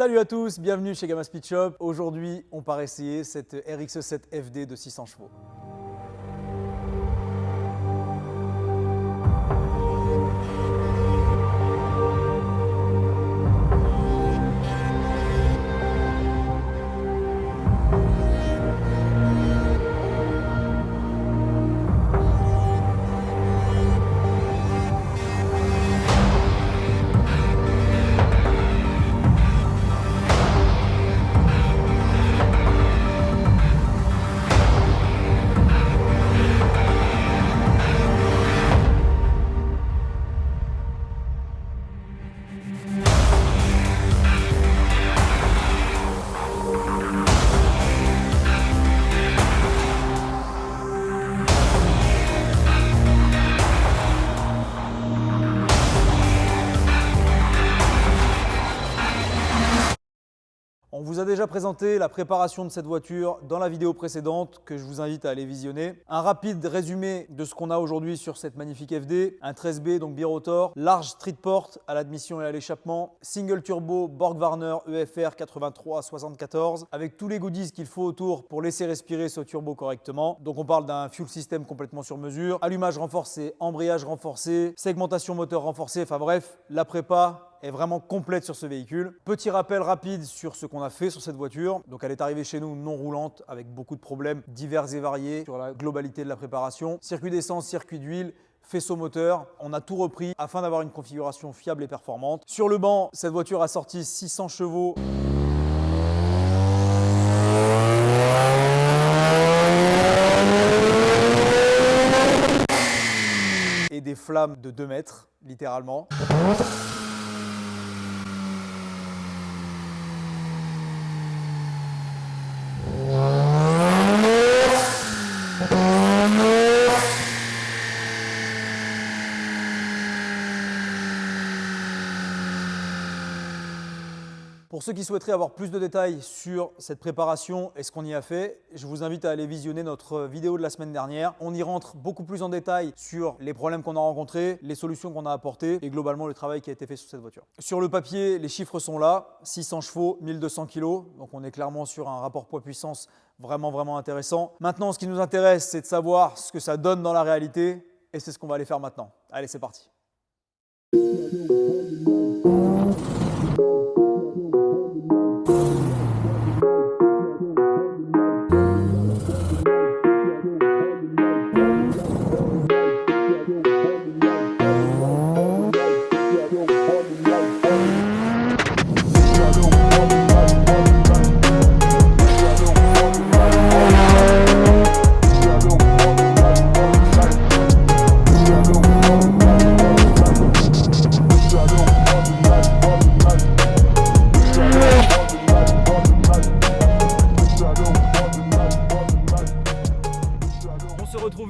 Salut à tous, bienvenue chez Gamma Speed Shop. Aujourd'hui, on part essayer cette RX7 FD de 600 chevaux. On vous a déjà présenté la préparation de cette voiture dans la vidéo précédente que je vous invite à aller visionner. Un rapide résumé de ce qu'on a aujourd'hui sur cette magnifique FD. Un 13B, donc birotor, large streetport à l'admission et à l'échappement, single turbo Borg-Warner EFR 83-74 avec tous les goodies qu'il faut autour pour laisser respirer ce turbo correctement. Donc on parle d'un fuel system complètement sur mesure, allumage renforcé, embrayage renforcé, segmentation moteur renforcée, enfin bref, la prépa est vraiment complète sur ce véhicule. Petit rappel rapide sur ce qu'on a fait sur cette voiture. Donc elle est arrivée chez nous non roulante avec beaucoup de problèmes divers et variés sur la globalité de la préparation. Circuit d'essence, circuit d'huile, faisceau moteur. On a tout repris afin d'avoir une configuration fiable et performante. Sur le banc, cette voiture a sorti 600 chevaux. Et des flammes de 2 mètres, littéralement. Pour ceux qui souhaiteraient avoir plus de détails sur cette préparation et ce qu'on y a fait, je vous invite à aller visionner notre vidéo de la semaine dernière. On y rentre beaucoup plus en détail sur les problèmes qu'on a rencontrés, les solutions qu'on a apportées et globalement le travail qui a été fait sur cette voiture. Sur le papier, les chiffres sont là, 600 chevaux, 1200 kg, donc on est clairement sur un rapport poids-puissance vraiment intéressant. Maintenant, ce qui nous intéresse, c'est de savoir ce que ça donne dans la réalité et c'est ce qu'on va aller faire maintenant. Allez, c'est parti.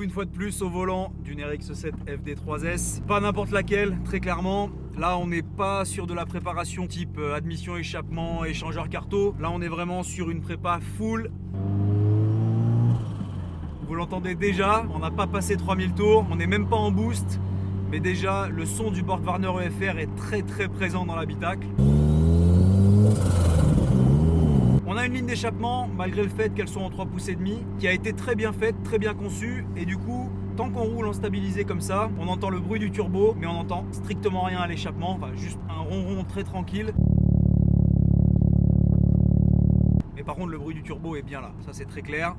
Une fois de plus au volant d'une RX7 FD3S, pas n'importe laquelle, très clairement. Là on n'est pas sur de la préparation type admission, échappement, échangeur carto. Là on est vraiment sur une prépa full. Vous l'entendez déjà, on n'a pas passé 3000 tours, on n'est même pas en boost, mais déjà le son du Borg-Warner EFR est très présent dans l'habitacle. On a une ligne d'échappement, malgré le fait qu'elle soit en 3,5 pouces, qui a été très bien faite, très bien conçue. Et du coup, tant qu'on roule en stabilisé comme ça, on entend le bruit du turbo, mais on n'entend strictement rien à l'échappement. Enfin, juste un ronron très tranquille. Mais par contre, le bruit du turbo est bien là, ça c'est très clair.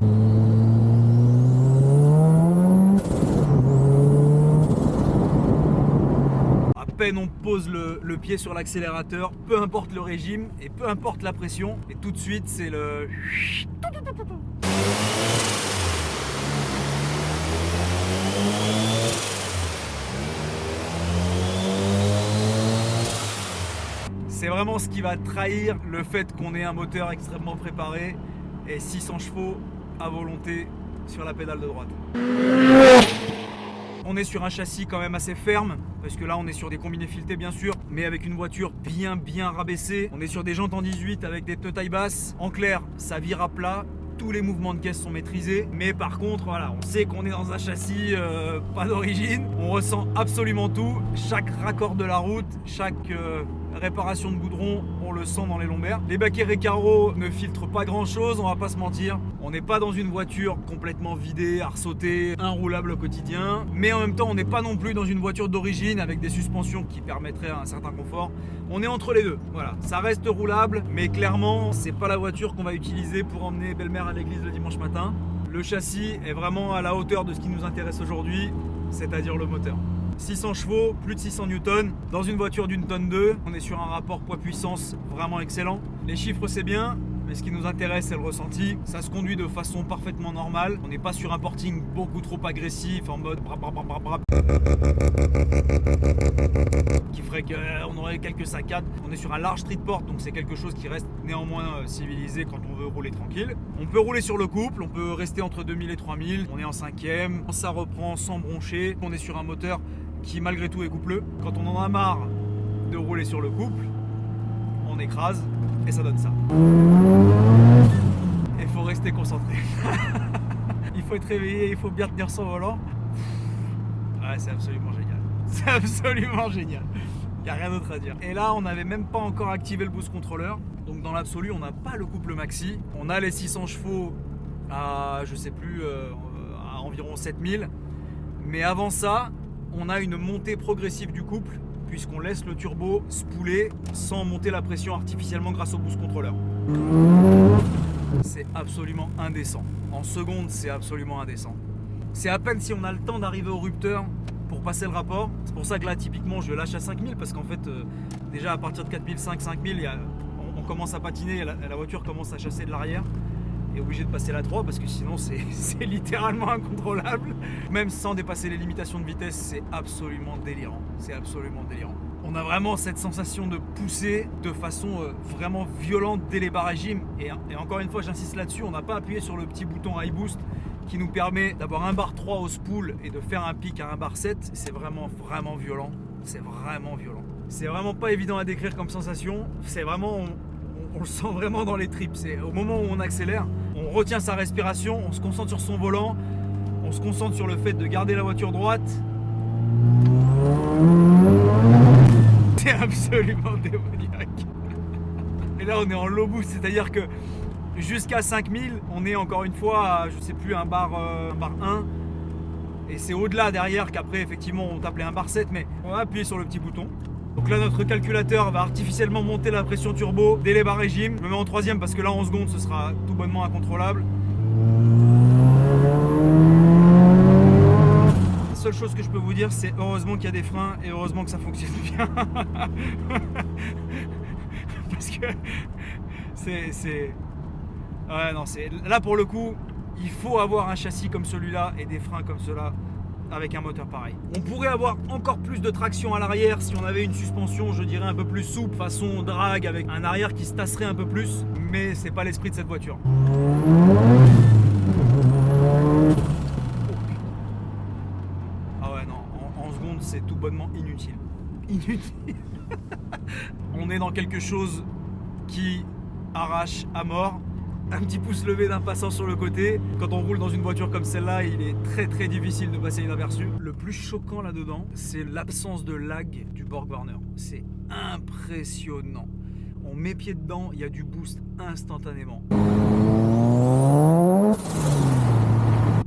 On pose le pied sur l'accélérateur, peu importe le régime et peu importe la pression, et tout de suite c'est le... C'est vraiment ce qui va trahir le fait qu'on ait un moteur extrêmement préparé et 600 chevaux à volonté sur la pédale de droite. On est sur un châssis quand même assez ferme, parce que là on est sur des combinés filetés bien sûr, mais avec une voiture bien rabaissée. On est sur des jantes en 18 avec des pneus taille basse. En clair, ça vire à plat, tous les mouvements de caisse sont maîtrisés, mais par contre voilà, on sait qu'on est dans un châssis pas d'origine. On ressent absolument tout, chaque raccord de la route, chaque réparation de goudron, on le sent dans les lombaires. Les baquets Recaro ne filtrent pas grand chose, on va pas se mentir. On n'est pas dans une voiture complètement vidée, arsautée, inroulable au quotidien. Mais en même temps, on n'est pas non plus dans une voiture d'origine avec des suspensions qui permettraient un certain confort. On est entre les deux. Voilà, ça reste roulable, mais clairement, c'est pas la voiture qu'on va utiliser pour emmener belle-mère à l'église le dimanche matin. Le châssis est vraiment à la hauteur de ce qui nous intéresse aujourd'hui, c'est-à-dire le moteur. 600 chevaux, plus de 600 newtons, dans une voiture d'une tonne 2, on est sur un rapport poids-puissance vraiment excellent. Les chiffres c'est bien, mais ce qui nous intéresse c'est le ressenti. Ça se conduit de façon parfaitement normale, on n'est pas sur un porting beaucoup trop agressif en mode qui ferait qu'on aurait quelques saccades. On est sur un large street port, donc c'est quelque chose qui reste néanmoins civilisé quand on veut rouler tranquille. On peut rouler sur le couple, on peut rester entre 2000 et 3000, on est en 5e, ça reprend sans broncher, on est sur un moteur qui malgré tout est coupleux. Quand on en a marre de rouler sur le couple, on écrase et ça donne ça. Il faut rester concentré. Il faut être réveillé, il faut bien tenir son volant. Ouais, c'est absolument génial. C'est absolument génial. Il n'y a rien d'autre à dire. Et là, on n'avait même pas encore activé le boost controller. Donc dans l'absolu, on n'a pas le couple maxi. On a les 600 chevaux à, je sais plus, à environ 7000. Mais avant ça, on a une montée progressive du couple puisqu'on laisse le turbo spooler sans monter la pression artificiellement grâce au boost controller. C'est absolument indécent. En seconde, c'est absolument indécent. C'est à peine si on a le temps d'arriver au rupteur pour passer le rapport. C'est pour ça que là, typiquement, je lâche à 5000 parce qu'en fait, déjà à partir de 4500, 5000, on commence à patiner, la voiture commence à chasser de l'arrière. Et obligé de passer la 3 parce que sinon c'est littéralement incontrôlable. Même sans dépasser les limitations de vitesse, c'est absolument délirant. C'est absolument délirant. On a vraiment cette sensation de pousser de façon vraiment violente dès les bas régimes. Et encore une fois, j'insiste là-dessus, on n'a pas appuyé sur le petit bouton High Boost qui nous permet d'avoir un bar 3 au spool et de faire un pic à un bar 7. C'est vraiment violent. C'est vraiment violent. C'est vraiment pas évident à décrire comme sensation. C'est vraiment... On le sent vraiment dans les tripes. C'est au moment où on accélère, on retient sa respiration, on se concentre sur son volant, on se concentre sur le fait de garder la voiture droite. C'est absolument démoniaque. Et là, on est en low boost, c'est-à-dire que jusqu'à 5000, on est encore une fois à, je sais plus, un bar 1. Et c'est au-delà derrière qu'après, effectivement, on tape les 1 bar 7, mais on va appuyer sur le petit bouton. Donc là, notre calculateur va artificiellement monter la pression turbo dès les bas régimes. Je me mets en 3e parce que là, en seconde, ce sera tout bonnement incontrôlable. La seule chose que je peux vous dire, c'est heureusement qu'il y a des freins et heureusement que ça fonctionne bien. Parce que c'est... Ouais, non, c'est... Là, pour le coup, il faut avoir un châssis comme celui-là et des freins comme cela. Avec un moteur pareil. On pourrait avoir encore plus de traction à l'arrière si on avait une suspension, je dirais, un peu plus souple, façon drag, avec un arrière qui se tasserait un peu plus, mais c'est pas l'esprit de cette voiture. Ah ouais, non, en seconde, c'est tout bonnement inutile. Inutile. On est dans quelque chose qui arrache à mort. Un petit pouce levé d'un passant sur le côté. Quand on roule dans une voiture comme celle-là, il est très difficile de passer inaperçu. Le plus choquant là-dedans, c'est l'absence de lag du BorgWarner. C'est impressionnant. On met pied dedans, il y a du boost instantanément.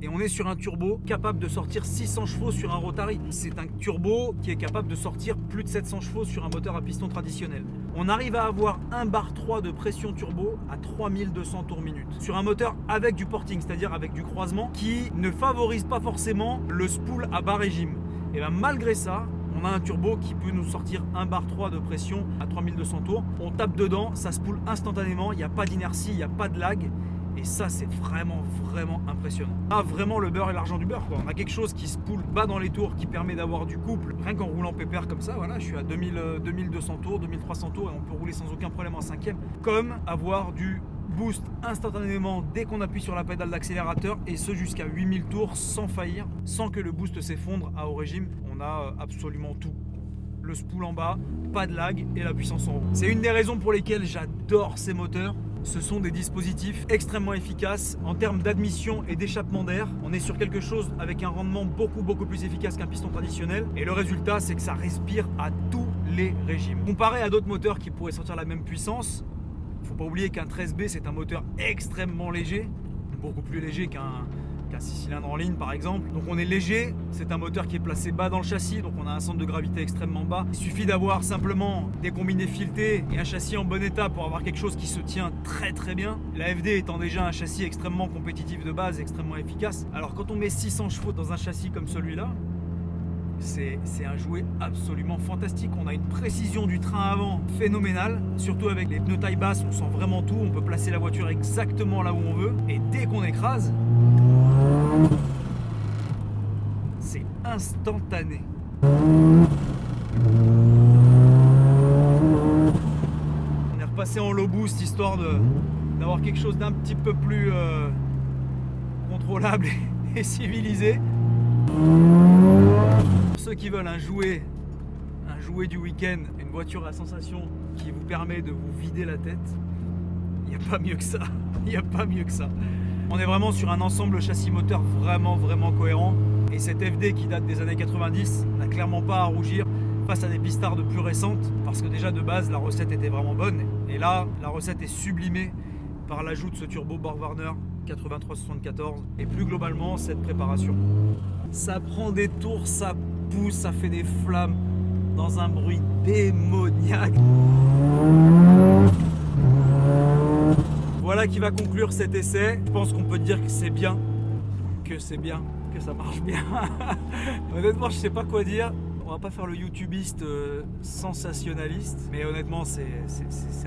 Et on est sur un turbo capable de sortir 600 chevaux sur un rotary. C'est un turbo qui est capable de sortir plus de 700 chevaux sur un moteur à piston traditionnel. On arrive à avoir un bar 3 de pression turbo à 3200 tours minute. Sur un moteur avec du porting, c'est-à-dire avec du croisement, qui ne favorise pas forcément le spool à bas régime. Et bien malgré ça, on a un turbo qui peut nous sortir un bar 3 de pression à 3200 tours. On tape dedans, ça spool instantanément, il n'y a pas d'inertie, il n'y a pas de lag. Et ça, c'est vraiment impressionnant. Ah, vraiment le beurre et l'argent du beurre, quoi. On a quelque chose qui se poule bas dans les tours, qui permet d'avoir du couple. Rien qu'en roulant pépère comme ça, voilà, je suis à 2200 tours, 2300 tours, et on peut rouler sans aucun problème en 5e. Comme avoir du boost instantanément dès qu'on appuie sur la pédale d'accélérateur, et ce jusqu'à 8000 tours sans faillir, sans que le boost s'effondre à haut régime. On a absolument tout. Le spool en bas, pas de lag et la puissance en haut. C'est une des raisons pour lesquelles j'adore ces moteurs. Ce sont des dispositifs extrêmement efficaces en termes d'admission et d'échappement d'air. On est sur quelque chose avec un rendement beaucoup plus efficace qu'un piston traditionnel. Et le résultat, c'est que ça respire à tous les régimes. Comparé à d'autres moteurs qui pourraient sortir la même puissance, il ne faut pas oublier qu'un 13B c'est un moteur extrêmement léger, beaucoup plus léger qu'un 6 cylindres en ligne par exemple. Donc on est léger, c'est un moteur qui est placé bas dans le châssis, donc on a un centre de gravité extrêmement bas. Il suffit d'avoir simplement des combinés filetés et un châssis en bon état pour avoir quelque chose qui se tient très très bien. La FD étant déjà un châssis extrêmement compétitif de base, extrêmement efficace. Alors quand on met 600 chevaux dans un châssis comme celui-là, c'est un jouet absolument fantastique. On a une précision du train avant phénoménale, surtout avec les pneus taille basse, on sent vraiment tout, on peut placer la voiture exactement là où on veut, et dès qu'on écrase, c'est instantané. On est repassé en low boost histoire d'avoir quelque chose d'un petit peu plus contrôlable et civilisé. Pour ceux qui veulent un jouet du week-end, une voiture à sensation qui vous permet de vous vider la tête, il n'y a pas mieux que ça. Il n'y a pas mieux que ça. On est vraiment sur un ensemble châssis moteur vraiment cohérent. Et cette FD qui date des années 90 n'a clairement pas à rougir face à des pistards de plus récentes, parce que déjà de base la recette était vraiment bonne. Et là, la recette est sublimée par l'ajout de ce turbo BorgWarner 8374 et plus globalement cette préparation. Ça prend des tours, ça pousse, ça fait des flammes dans un bruit démoniaque. Voilà qui va conclure cet essai. Je pense qu'on peut dire que c'est bien, que ça marche bien. Honnêtement, je sais pas quoi dire. On va pas faire le youtubiste sensationnaliste, mais honnêtement, c'est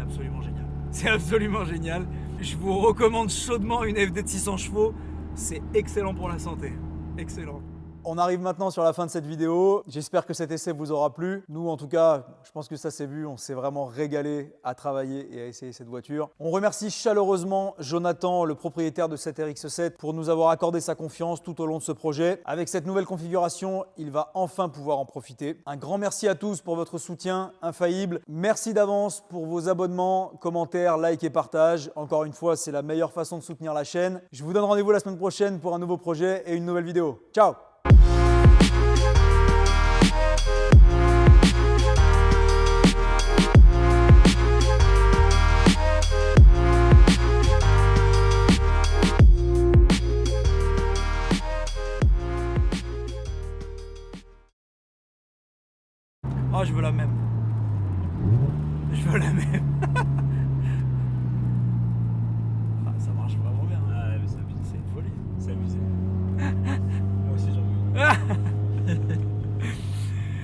absolument génial. C'est absolument génial. Je vous recommande chaudement une FD de 600 chevaux. C'est excellent pour la santé. Excellent. On arrive maintenant sur la fin de cette vidéo. J'espère que cet essai vous aura plu. Nous, en tout cas, je pense que ça s'est vu. On s'est vraiment régalé à travailler et à essayer cette voiture. On remercie chaleureusement Jonathan, le propriétaire de cette RX-7, pour nous avoir accordé sa confiance tout au long de ce projet. Avec cette nouvelle configuration, il va enfin pouvoir en profiter. Un grand merci à tous pour votre soutien infaillible. Merci d'avance pour vos abonnements, commentaires, likes et partages. Encore une fois, c'est la meilleure façon de soutenir la chaîne. Je vous donne rendez-vous la semaine prochaine pour un nouveau projet et une nouvelle vidéo. Ciao! Ah, je veux la même. Je veux la même.